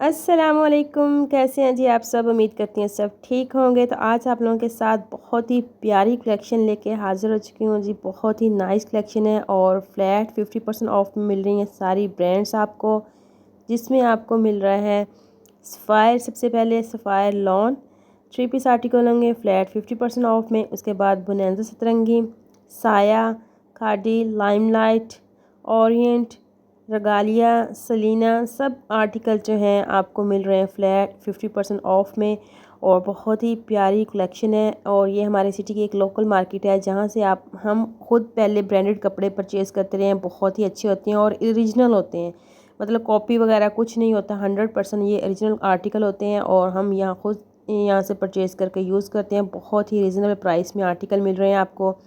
अस्सलामुअलैकुम, कैसे हैं जी आप सब। उम्मीद करती हैं सब ठीक होंगे। तो आज आप लोगों के साथ बहुत ही प्यारी कलेक्शन लेके हाज़िर हो चुकी हूँ जी। बहुत ही नाइस कलेक्शन है और फ्लैट 50% ऑफ में मिल रही हैं सारी ब्रांड्स आपको, जिसमें आपको मिल रहा है सफ़ायर। सबसे पहले सफ़ायर लॉन 3 पीस आर्टिकल होंगे फ्लैट 50% ऑफ में। उसके बाद बोनांजा सतरंगी, साया, khadi, limelight, Orient, रगालिया, Salina, sub article जो हैं आपको मिल रहे हैं फ्लैट 50% ऑफ में। और बहुत ही प्यारी कलेक्शन है। और ये हमारे सिटी की एक लोकल मार्केट है जहाँ से हम खुद पहले ब्रांडेड कपड़े परचेज़ करते रहे हैं। बहुत ही अच्छे होते हैं और ओरिजिनल होते हैं, मतलब कॉपी वगैरह कुछ नहीं होता। 100% ये ओरिजिनल आर्टिकल होते हैं और हम यहाँ खुद यहाँ से परचेज़ करके यूज़ करते हैं। बहुत ही रीज़नेबल प्राइस में आर्टिकल मिल रहे हैं आपको।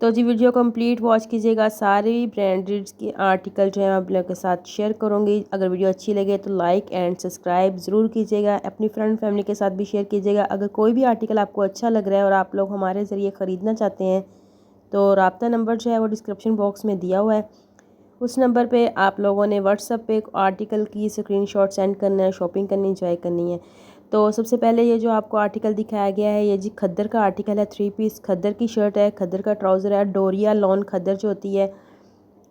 तो जी वीडियो कंप्लीट वॉच कीजिएगा। सारे ब्रांडेड के आर्टिकल जो है मैं आप लोगों के साथ शेयर करूँगी। अगर वीडियो अच्छी लगे तो लाइक एंड सब्सक्राइब ज़रूर कीजिएगा। अपनी फ्रेंड फैमिली के साथ भी शेयर कीजिएगा। अगर कोई भी आर्टिकल आपको अच्छा लग रहा है और आप लोग हमारे ज़रिए ख़रीदना चाहते हैं तो राब्ता नंबर जो है वो डिस्क्रिप्शन बॉक्स में दिया हुआ है। उस नंबर पे आप लोगों ने व्हाट्सएप पे आर्टिकल की स्क्रीनशॉट सेंड करना है, शॉपिंग करनी इंजॉय करनी है। तो सबसे पहले ये जो आपको आर्टिकल दिखाया गया है ये जी खद्दर का आर्टिकल है। 3 पीस खद्दर की शर्ट है, खद्दर का ट्राउज़र है। डोरिया लॉन खद्दर जो होती है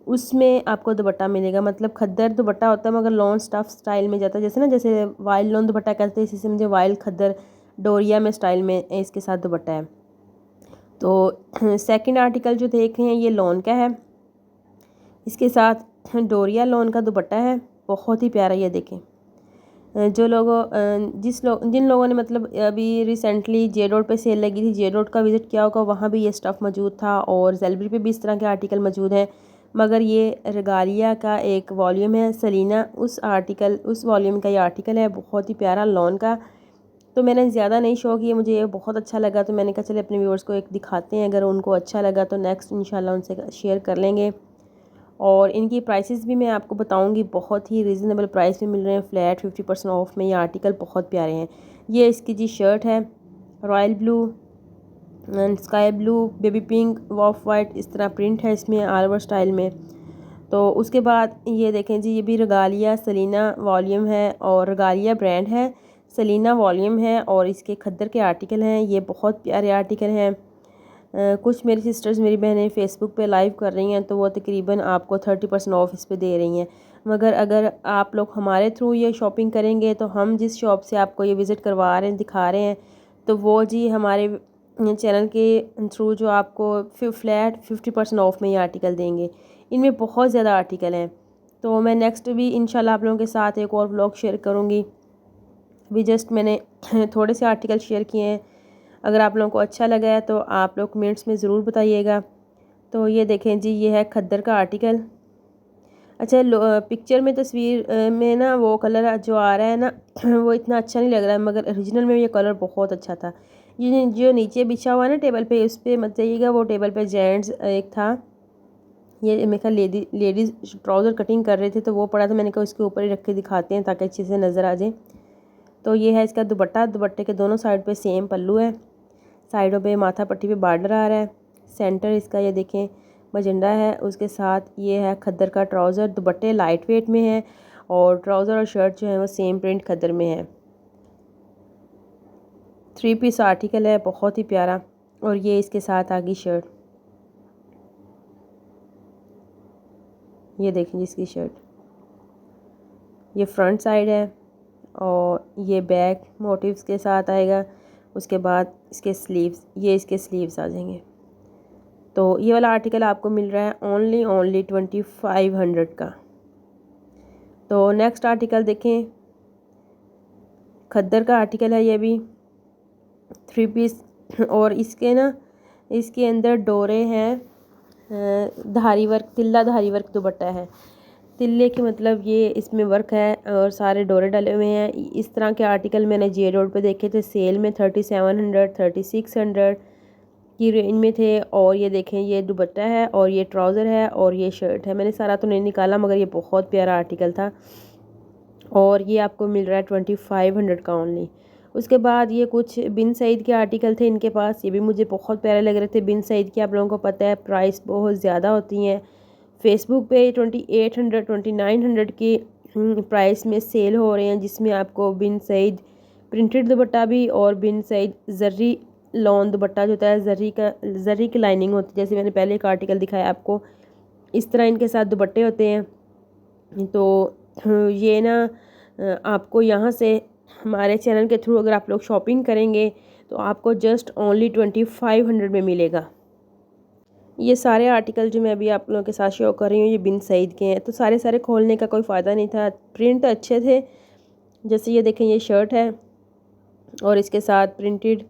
उसमें आपको दुपट्टा मिलेगा। मतलब खद्दर दुपट्टा होता है मगर लॉन स्टफ स्टाइल में जाता है, जैसे ना जैसे वाइल्ड लॉन दुपट्टा कहते हैं, इसी से मुझे वाइल्ड खद्दर डोरिया में स्टाइल में इसके साथ दुपट्टा है। तो सेकंड आर्टिकल जो देख रहे हैं ये लॉन का है, इसके साथ डोरिया लॉन का दुपट्टा है। बहुत ही प्यारा, ये देखें। जिन लोगों ने मतलब अभी रिसेंटली जे रोड पे सेल लगी थी, जे रोड का विज़िट किया होगा, वहाँ भी ये स्टफ़ मौजूद था और जेलबरी पे भी इस तरह के आर्टिकल मौजूद हैं। मगर ये रेगालिया का एक वॉल्यूम है, सलीना उस वॉल्यूम का ये आर्टिकल है। बहुत ही प्यारा लॉन का। तो मैंने ज़्यादा नहीं शो किया, मुझे ये बहुत अच्छा लगा तो मैंने कहा चले अपने व्यूअर्स को एक दिखाते हैं। अगर उनको अच्छा लगा तो नेक्स्ट इंशाल्लाह उनसे शेयर कर लेंगे। और इनकी प्राइसेस भी मैं आपको बताऊंगी। बहुत ही रीज़नेबल प्राइस में मिल रहे हैं फ्लैट 50% ऑफ में। ये आर्टिकल बहुत प्यारे हैं। ये इसकी जी शर्ट है, royal blue and sky blue, baby pink, of white, इस तरह प्रिंट है इसमें ऑल ओवर स्टाइल में। तो उसके बाद ये देखें जी, ये भी रेगालिया सलीना वॉल्यूम है और रेगालिया ब्रांड है, सलीना वॉल्यूम है और इसके खद्दर के आर्टिकल हैं। ये बहुत प्यारे आर्टिकल हैं। कुछ मेरी सिस्टर्स, मेरी बहनें फ़ेसबुक पे लाइव कर रही हैं तो वो तकरीबन आपको 30% ऑफ इस पे दे रही हैं। मगर अगर आप लोग हमारे थ्रू ये शॉपिंग करेंगे तो हम जिस शॉप से आपको ये विज़िट करवा रहे हैं, दिखा रहे हैं, तो वो जी हमारे चैनल के थ्रू जो आपको फ्लैट 50% ऑफ में ये आर्टिकल देंगे। इनमें बहुत ज़्यादा आर्टिकल हैं। तो मैं नेक्स्ट भी इंशाल्लाह आप लोगों के साथ एक और व्लॉग शेयर करूँगी। अभी जस्ट मैंने थोड़े से आर्टिकल शेयर किए हैं। अगर आप लोगों को अच्छा लगा है तो आप लोग कमेंट्स में ज़रूर बताइएगा। तो ये देखें जी, ये है खद्दर का आर्टिकल। अच्छा, पिक्चर में तस्वीर में ना वो कलर जो आ रहा है ना वो इतना अच्छा नहीं लग रहा है, मगर ओरिजिनल में ये कलर बहुत अच्छा था। ये जो नीचे बिछा हुआ है ना टेबल पे, उस पर मत जाइएगा। वो टेबल पे जेंट्स एक था, ये मेरे ख्याल लेडीज़ ट्राउज़र कटिंग कर रहे थे तो वो पड़ा था। मैंने कहा इसके ऊपर ही रख के दिखाते हैं ताकि अच्छे से नज़र आ जाए। तो ये है इसका दुपट्टा। दुपट्टे के दोनों साइड पे सेम पल्लू है, साइडों पे माथा पट्टी पे बॉर्डर आ रहा है। सेंटर इसका ये देखें मजेंडा है। उसके साथ ये है खद्दर का ट्राउज़र। दुपट्टे लाइट वेट में है और ट्राउज़र और शर्ट जो है वो सेम प्रिंट खद्दर में है। 3 पीस आर्टिकल है, बहुत ही प्यारा। और ये इसके साथ आ गई शर्ट, ये देखें इसकी शर्ट। ये फ्रंट साइड है और ये बैक मोटिव्स के साथ आएगा। उसके बाद इसके स्लीव्स, ये इसके स्लीव्स आ जाएंगे। तो ये वाला आर्टिकल आपको मिल रहा है ओनली 2500 का। तो नेक्स्ट आर्टिकल देखें, खद्दर का आर्टिकल है ये भी 3 पीस। और इसके अंदर डोरे हैं, धारी वर्क, तिल्ला धारी वर्क दुपट्टा है। तिल्ले के मतलब ये इसमें वर्क है और सारे डोरे डले हुए हैं। इस तरह के आर्टिकल मैंने जे रोड पे देखे थे सेल में, 3700 3600 की रेंज में थे। और ये देखें, ये दुपट्टा है और ये ट्राउज़र है और ये शर्ट है। मैंने सारा तो नहीं निकाला मगर ये बहुत प्यारा आर्टिकल था और ये आपको मिल रहा है 2500 का ओनली। उसके बाद ये कुछ बिन सईद के आर्टिकल थे इनके पास, ये भी मुझे बहुत प्यारे लग रहे थे। बिन सईद की आप लोगों को पता है प्राइस बहुत ज़्यादा होती हैं। फ़ेसबुक पे 2800 2900 की प्राइस में सेल हो रहे हैं, जिसमें आपको बिन सईद प्रिंटेड दुपट्टा भी और बिन सईद जर्री लॉन दुपट्टा जो होता है जर्री की लाइनिंग होती है, जैसे मैंने पहले एक आर्टिकल दिखाया आपको, इस तरह इनके साथ दुपट्टे होते हैं। तो ये ना आपको यहाँ से हमारे चैनल के थ्रू अगर आप लोग शॉपिंग करेंगे तो आपको जस्ट ओनली 2500 में मिलेगा। ये सारे आर्टिकल जो मैं अभी आप लोगों के साथ शो कर रही हूँ ये बिन सईद के हैं। तो सारे खोलने का कोई फ़ायदा नहीं था, प्रिंट अच्छे थे। जैसे ये देखें, ये शर्ट है और इसके साथ प्रिंटेड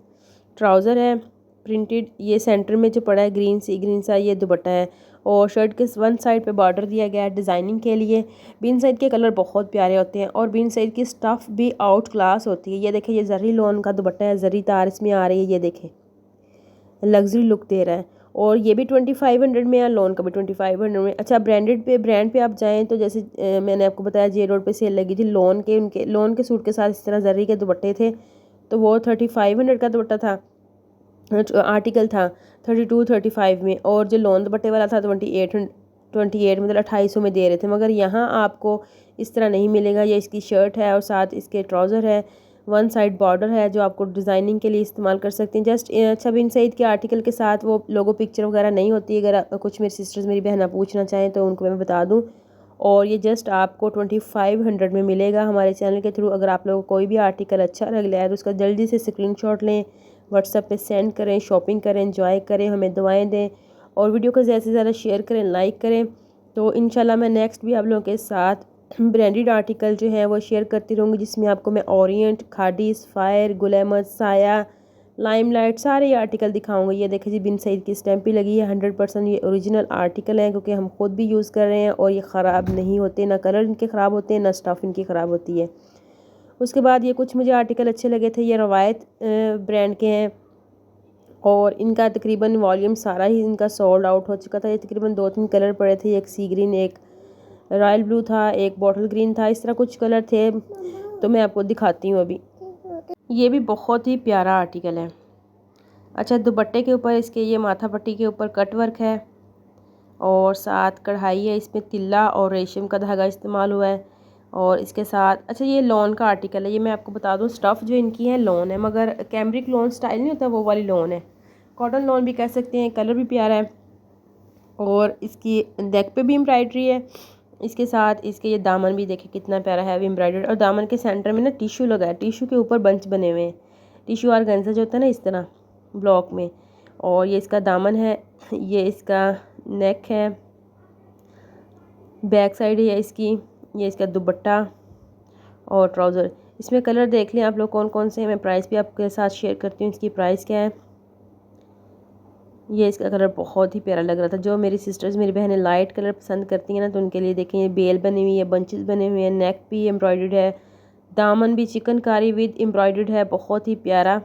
ट्राउज़र है, प्रिंटेड ये सेंटर में जो पड़ा है ग्रीन सा ये दुपट्टा है, और शर्ट के वन साइड पे बॉर्डर दिया गया है डिज़ाइनिंग के लिए। बिन सईद के कलर बहुत प्यारे होते हैं और बिन सईद की स्टफ़ भी आउट क्लास होती है। ये देखें, ये जरी लोन का दुपट्टा है, जरी तार इसमें आ रही है, ये देखें लग्जरी लुक दे रहा है। और ये भी 2500 में है, लोन का भी 2500 में। अच्छा, ब्रांड पे आप जाएँ तो जैसे मैंने आपको बताया जे रोड पे सेल लगी थी लोन के सूट के साथ इस तरह जरी के दुपट्टे थे, तो वो 3500 का दुपट्टा था, आर्टिकल था 32-35 में, और जो लोन दुपट्टे वाला था 28 मतलब 2800 में दे रहे थे। मगर यहाँ आपको इस तरह नहीं मिलेगा। ये इसकी शर्ट है और साथ इसके ट्राउज़र है, वन साइड बॉर्डर है जो आपको डिज़ाइनिंग के लिए इस्तेमाल कर सकते हैं। जस्ट अच्छा, बिन सईद के आर्टिकल के साथ वो लोगो पिक्चर वगैरह नहीं होती। अगर कुछ मेरी सिस्टर्स मेरी बहना पूछना चाहें तो उनको मैं बता दूँ। और ये जस्ट आपको 2500 में मिलेगा हमारे चैनल के थ्रू। अगर आप लोगों को कोई भी आर्टिकल अच्छा लग रहा है तो उसका जल्दी से स्क्रीनशॉट लें, व्हाट्सएप पे सेंड करें, शॉपिंग करें, एंजॉय करें, हमें दुआएं दें और वीडियो को ज़्यादा से ज़्यादा शेयर करें, लाइक करें। तो इंशाल्लाह मैं नेक्स्ट भी आप लोगों के साथ ब्रांडेड आर्टिकल जो है वो शेयर करती रहूँगी, जिसमें आपको मैं ओरिएंट, खादी, सफ़ायर, गुल अहमद, साया, लाइमलाइट सारे आर्टिकल दिखाऊंगी। ये देखिए जी, बिन सईद की स्टैंप ही लगी है, 100% ये ओरिजिनल आर्टिकल हैं, क्योंकि हम खुद भी यूज़ कर रहे हैं और ये ख़राब नहीं होते, ना कलर इनके ख़राब होते हैं, ना स्टफ़ इनकी ख़राब होती है। उसके बाद ये कुछ मुझे आर्टिकल अच्छे लगे थे, ये रवायत ब्रांड के हैं और इनका तकरीबन वॉल्यूम सारा ही इनका सोल्ड आउट हो चुका था। ये तकरीबन 2-3 कलर पड़े थे, एक सी ग्रीन, एक रॉयल ब्लू था, एक बॉटल ग्रीन था, इस तरह कुछ कलर थे। तो मैं आपको दिखाती हूँ अभी। ये भी बहुत ही प्यारा आर्टिकल है। अच्छा, दुपट्टे के ऊपर इसके ये माथा पट्टी के ऊपर कट वर्क है और साथ कढ़ाई है, इसमें तिल्ला और रेशम का धागा इस्तेमाल हुआ है। और इसके साथ अच्छा, ये लॉन का आर्टिकल है। ये मैं आपको बता दूँ, स्टफ़ जो इनकी है लॉन है, मगर कैमरिक लॉन स्टाइल नहीं होता, वो वाली लॉन है, कॉटन लॉन भी कह सकते हैं। कलर भी प्यारा है और इसकी नेक पे भी एम्ब्रॉयडरी है। इसके साथ इसके ये दामन भी देखें कितना प्यारा है एम्ब्रॉयडर्ड, और दामन के सेंटर में ना टिश्यू लगा है, टिश्यू के ऊपर बंच बने हुए हैं, टिश्यू ऑर्गेन्जा जो होता है ना इस तरह ब्लॉक में। और ये इसका दामन है, ये इसका नेक है, बैक साइड है इसकी, ये इसका दुपट्टा और ट्राउज़र। इसमें कलर देख लें आप लोग कौन कौन से हैं, मैं प्राइस भी आपके साथ शेयर करती हूँ, इसकी प्राइस क्या है। ये इसका कलर बहुत ही प्यारा लग रहा था। जो मेरी सिस्टर्स मेरी बहनें लाइट कलर पसंद करती हैं ना, तो उनके लिए देखें, ये बेल बनी हुई है, बंचेस बने हुए हैं, नेक भी एम्ब्रॉयडर्ड है, दामन भी चिकनकारी विद एम्ब्रॉयडर्ड है, बहुत ही प्यारा।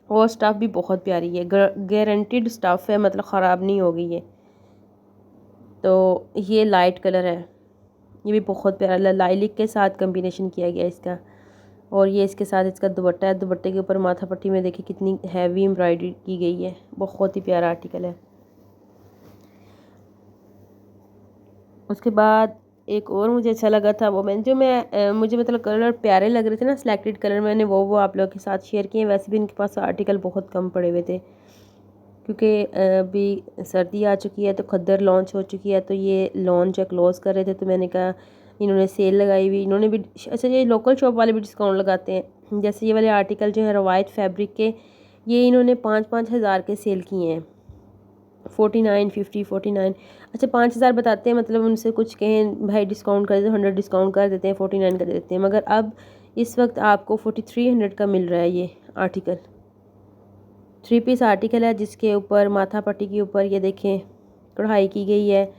और स्टफ़ भी बहुत प्यारी है, गारंटीड स्टफ़ है, मतलब ख़राब नहीं होगी ये। तो ये लाइट कलर है, ये भी बहुत प्यारा, लाइलिक के साथ कम्बिनेशन किया गया इसका। और ये इसके साथ इसका दुपट्टा है, दुपट्टे के ऊपर माथा पट्टी में देखिए कितनी हैवी एम्ब्रॉयडरी की गई है, बहुत ही प्यारा आर्टिकल है। उसके बाद एक और मुझे अच्छा लगा था, वो मुझे मतलब कलर प्यारे लग रहे थे ना, सिलेक्टेड कलर मैंने वो आप लोगों के साथ शेयर किए। वैसे भी इनके पास आर्टिकल बहुत कम पड़े हुए थे, क्योंकि अभी सर्दी आ चुकी है तो खद्दर लॉन्च हो चुकी है, तो ये लॉन्च या क्लोज़ कर रहे थे, तो मैंने कहा इन्होंने सेल लगाई हुई, इन्होंने भी अच्छा, ये लोकल शॉप वाले भी डिस्काउंट लगाते हैं। जैसे ये वाले आर्टिकल जो है रवायत फैब्रिक के, ये इन्होंने 5-5 हज़ार के सेल किए हैं, 49, 50, 49। अच्छा, 5 हज़ार बताते हैं, मतलब उनसे कुछ कहें भाई डिस्काउंट कर देते हैं, 100 डिस्काउंट कर देते हैं, 49 कर देते हैं, मगर अब इस वक्त आपको 4300 का मिल रहा है ये आर्टिकल। 3 पीस आर्टिकल है, जिसके ऊपर माथा पट्टी के ऊपर ये देखें कढ़ाई की गई है,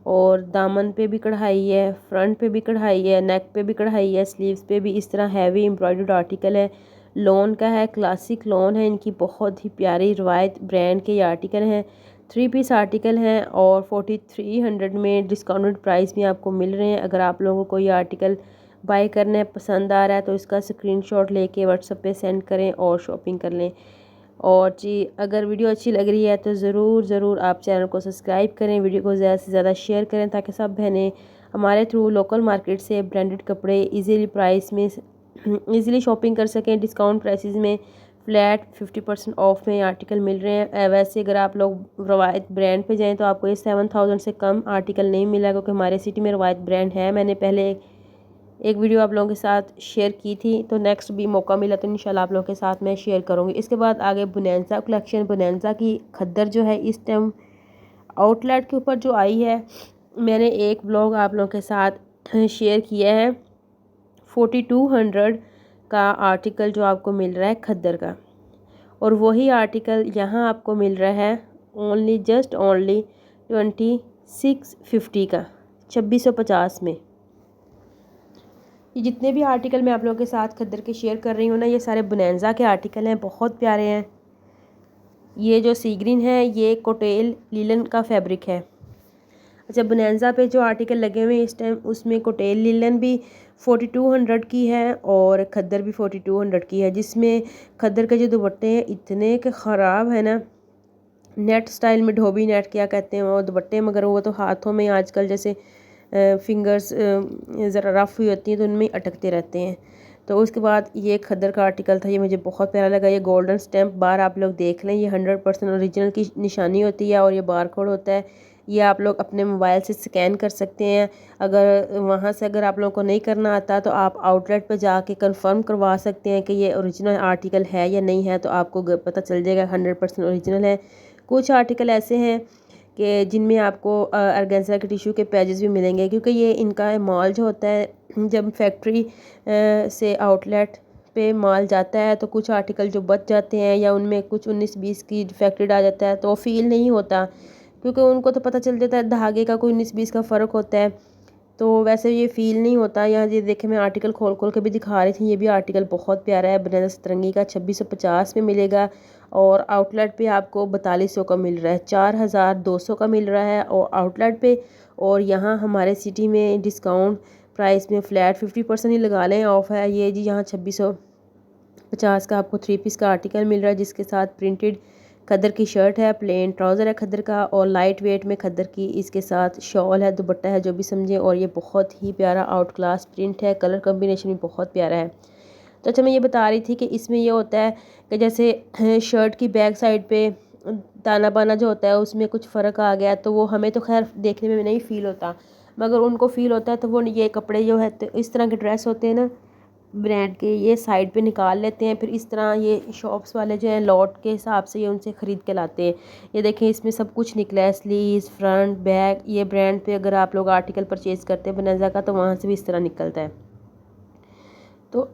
और दामन पे भी कढ़ाई है, फ्रंट पे भी कढ़ाई है, नेक पे भी कढ़ाई है, स्लीव्स पे भी इस तरह हैवी एम्ब्रॉयडर्ड आर्टिकल है। लॉन का है, क्लासिक लॉन है इनकी, बहुत ही प्यारी रवायत ब्रांड के ये आर्टिकल हैं। 3 पीस आर्टिकल हैं और 4300 में डिस्काउंटेड प्राइस भी आपको मिल रहे हैं। अगर आप लोगों को ये आर्टिकल बाय करना है, पसंद आ रहा है, तो इसका स्क्रीनशॉट लेके व्हाट्सएप पे सेंड करें और शॉपिंग कर लें। और जी, अगर वीडियो अच्छी लग रही है तो ज़रूर आप चैनल को सब्सक्राइब करें, वीडियो को ज़्यादा से ज़्यादा शेयर करें, ताकि सब बहनें हमारे थ्रू लोकल मार्केट से ब्रांडेड कपड़े इजीली प्राइस में इजीली शॉपिंग कर सकें। डिस्काउंट प्राइसेस में फ्लैट 50% ऑफ में आर्टिकल मिल रहे हैं। वैसे अगर आप लोग रवायत ब्रांड पे जाएं तो आपको ये 7000 से कम आर्टिकल नहीं मिला, क्योंकि हमारे सिटी में रवायत ब्रांड है। मैंने पहले एक वीडियो आप लोगों के साथ शेयर की थी, तो नेक्स्ट भी मौका मिला तो इंशाल्लाह आप लोगों के साथ मैं शेयर करूँगी। इसके बाद आगे बोनांजा कलेक्शन। बोनांजा की खद्दर जो है इस टाइम आउटलेट के ऊपर जो आई है, मैंने एक ब्लॉग आप लोगों के साथ शेयर किया है। 4200 का आर्टिकल जो आपको मिल रहा है खद्दर का, और वही आर्टिकल यहाँ आपको मिल रहा है ओनली 2650 का, 2650 में। ये जितने भी आर्टिकल मैं आप लोगों के साथ खद्दर के शेयर कर रही हूँ ना, ये सारे बोनांजा के आर्टिकल हैं, बहुत प्यारे हैं। ये जो सी ग्रीन है ये कोटेल लीलन का फैब्रिक है। अच्छा, बोनांजा पे जो आर्टिकल लगे हुए हैं इस टाइम, उसमें कोटेल लीलन भी 4200 की है और खद्दर भी 4200 की है, जिसमें खद्दर के जो दुपट्टे हैं इतने के ख़राब है ना, नेट स्टाइल में ढोबी नेट क्या कहते हैं वो दुपट्टे, मगर वो तो हाथों में आजकल जैसे फिंगर्स ज़रा रफ़ हुई होती हैं तो उनमें अटकते रहते हैं। तो उसके बाद ये खद्दर का आर्टिकल था, ये मुझे बहुत प्यारा लगा। ये गोल्डन स्टैम्प बार आप लोग देख लें, ये 100% ओरिजिनल की निशानी होती है और ये बार कोड होता है। ये आप लोग अपने मोबाइल से स्कैन कर सकते हैं। अगर वहाँ से अगर आप लोगों को नहीं करना आता तो आप आउटलेट पर जाके कंफर्म करवा सकते हैं कि ये ओरिजिनल आर्टिकल है या नहीं है, तो आपको पता चल जाएगा 100% ओरिजिनल है। कुछ आर्टिकल ऐसे हैं कि जिनमें आपको ऑर्गेन्जा के टिश्यू के पेजेस भी मिलेंगे, क्योंकि ये इनका माल जो होता है जब फैक्ट्री से आउटलेट पे माल जाता है तो कुछ आर्टिकल जो बच जाते हैं या उनमें कुछ 19-20 की डिफेक्टेड आ जाता है तो फील नहीं होता, क्योंकि उनको तो पता चल जाता है धागे का कोई 19-20 का फ़र्क होता है, तो वैसे ये फ़ील नहीं होता। यहाँ ये देखें, मैं आर्टिकल खोल खोल के भी दिखा रही थी। ये भी आर्टिकल बहुत प्यारा है, बनारस सतरंगी का 2650 में मिलेगा और आउटलेट पे आपको 4200 का मिल रहा है, 4200 का मिल रहा है और आउटलेट पे। और यहाँ हमारे सिटी में डिस्काउंट प्राइस में फ्लैट 50% ही लगा लें ऑफ है। ये जी यहाँ 2650 का आपको 3 पीस का आर्टिकल मिल रहा है, जिसके साथ प्रिंटेड खद्दर की शर्ट है, प्लेन ट्राउज़र है खद्दर का और लाइट वेट में खद्दर की इसके साथ शॉल है, दुपट्टा है, जो भी समझे। और ये बहुत ही प्यारा आउट क्लास प्रिंट है, कलर कम्बिनेशन भी बहुत प्यारा है। तो अच्छा, मैं ये बता रही थी कि इसमें ये होता है कि जैसे शर्ट की बैक साइड पे ताना बाना जो होता है उसमें कुछ फ़र्क आ गया, तो वो हमें तो खैर देखने में नहीं फ़ील होता, मगर उनको फ़ील होता है। तो वो ये कपड़े जो है तो इस तरह के ड्रेस होते हैं ना ब्रांड के, ये साइड पे निकाल लेते हैं, फिर इस तरह ये शॉप्स वाले जो हैं लॉट के हिसाब से ये उनसे ख़रीद के लाते हैं। ये देखें, इसमें सब कुछ निकला है, स्लीव्स, फ्रंट, बैक। ये ब्रांड पे अगर आप लोग आर्टिकल परचेज़ करते हैं बोनांजा का, तो वहाँ से भी इस तरह निकलता है। तो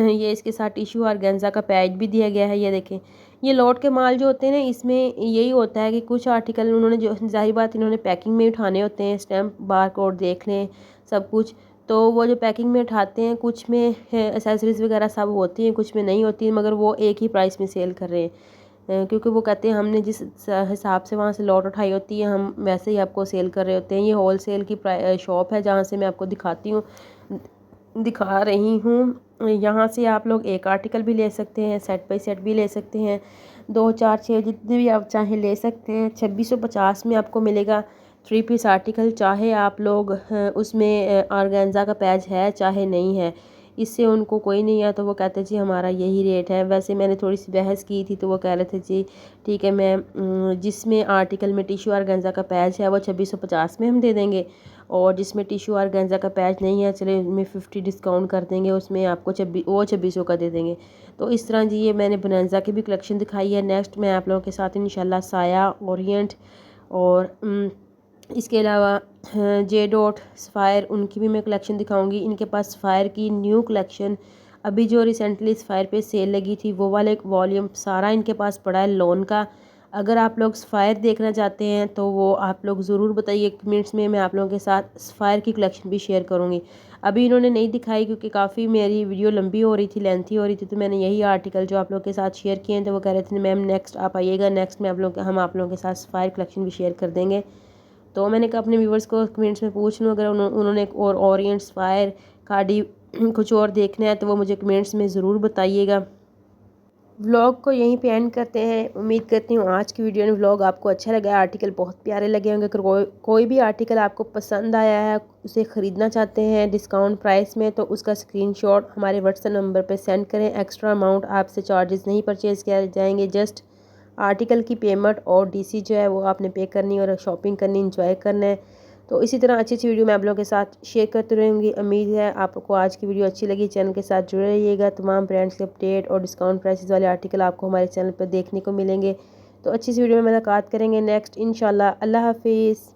ये इसके साथ टिश्यू ऑर्गेन्जा का पैच भी दिया गया है। ये देखें, ये लॉट के माल जो होते हैं ना, इसमें यही होता है कि कुछ आर्टिकल उन्होंने जो ज़ाहिर बात इन्होंने पैकिंग में उठाने होते हैं, स्टैम्प बार कोड देख लें सब कुछ, तो वो जो पैकिंग में उठाते हैं कुछ में एसेसरीज़ वगैरह सब होती हैं, कुछ में नहीं होती, मगर वो एक ही प्राइस में सेल कर रहे हैं, क्योंकि वो कहते हैं हमने जिस हिसाब से वहाँ से लॉट उठाई होती है हम वैसे ही आपको सेल कर रहे होते हैं। ये होल सेल की शॉप है जहाँ से मैं आपको दिखा रही हूँ। यहाँ से आप लोग एक आर्टिकल भी ले सकते हैं, सेट बाई सेट भी ले सकते हैं, 2, 4, 6 जितने भी आप चाहें ले सकते हैं। 2650 में आपको मिलेगा 3 पीस आर्टिकल, चाहे आप लोग उसमें ऑर्गेन्जा का पैच है चाहे नहीं है, इससे उनको कोई नहीं है, तो वो कहते जी हमारा यही रेट है। वैसे मैंने थोड़ी सी बहस की थी तो वो कह रहे थे जी ठीक है, मैं जिसमें आर्टिकल में टिश्यू ऑर्गेन्जा का पैच है वो 2650 में हम दे देंगे, और जिसमें टिश्यू ऑर्गेन्जा का पैच नहीं है चले उसमें 50 डिस्काउंट कर देंगे, उसमें आपको 2600 का दे देंगे। तो इस तरह जी ये मैंने बोनांजा की भी कलेक्शन दिखाई है। नेक्स्ट मैं आप लोगों के साथ इंशाल्लाह साया, ओरिएंट और इसके अलावा जे डॉट सफ़ायर उनकी भी मैं कलेक्शन दिखाऊंगी। इनके पास सफ़ायर की न्यू कलेक्शन अभी जो रिसेंटली सफ़ायर पे सेल लगी थी वो वाला एक वॉल्यूम सारा इनके पास पड़ा है लोन का। अगर आप लोग सफ़ायर देखना चाहते हैं तो वो आप लोग ज़रूर बताइए कमेंट्स में, मैं आप लोगों के साथ सफ़ायर की कलेक्शन भी शेयर करूँगी। अभी इन्होंने नहीं दिखाई क्योंकि काफ़ी मेरी वीडियो लंबी हो रही थी, लेंथी हो रही थी, तो मैंने यही आर्टिकल जो आप लोग के साथ शेयर किए हैं, तो वो कह रहे थे मैम नेक्स्ट आप आइएगा, नेक्स्ट में हम आप लोगों के साथ सफ़ायर कलेक्शन भी शेयर कर देंगे। तो मैंने कहा अपने व्यूवर्स को कमेंट्स में पूछ लूँ, अगर उन्होंने एक और ओरिएंट सफ़ायर खाड़ी कुछ और देखना है तो वो मुझे कमेंट्स में ज़रूर बताइएगा। व्लॉग को यहीं पे एंड करते हैं। उम्मीद करती हूँ आज की वीडियो में व्लॉग आपको अच्छा लगा है, आर्टिकल बहुत प्यारे लगे होंगे। अगर कोई भी आर्टिकल आपको पसंद आया है, उसे ख़रीदना चाहते हैं डिस्काउंट प्राइस में, तो उसका स्क्रीनशॉट हमारे व्हाट्सएप नंबर पे सेंड करें। एक्स्ट्रा अमाउंट आपसे चार्जेस नहीं परचेज़ किए जाएंगे, जस्ट आर्टिकल की पेमेंट और डीसी जो है वो आपने पे करनी और शॉपिंग करनी, इंजॉय करना है। तो इसी तरह अच्छी अच्छी वीडियो मैं आप लोगों के साथ शेयर करते रहूँगी। उम्मीद है आपको आज की वीडियो अच्छी लगी। चैनल के साथ जुड़े रहिएगा। तमाम ब्रांड्स के अपडेट और डिस्काउंट प्राइसेस वाले आर्टिकल आपको हमारे चैनल पर देखने को मिलेंगे। तो अच्छी सी वीडियो में मुलाकात करेंगे नेक्स्ट इंशाल्लाह। अल्लाह हाफिज़।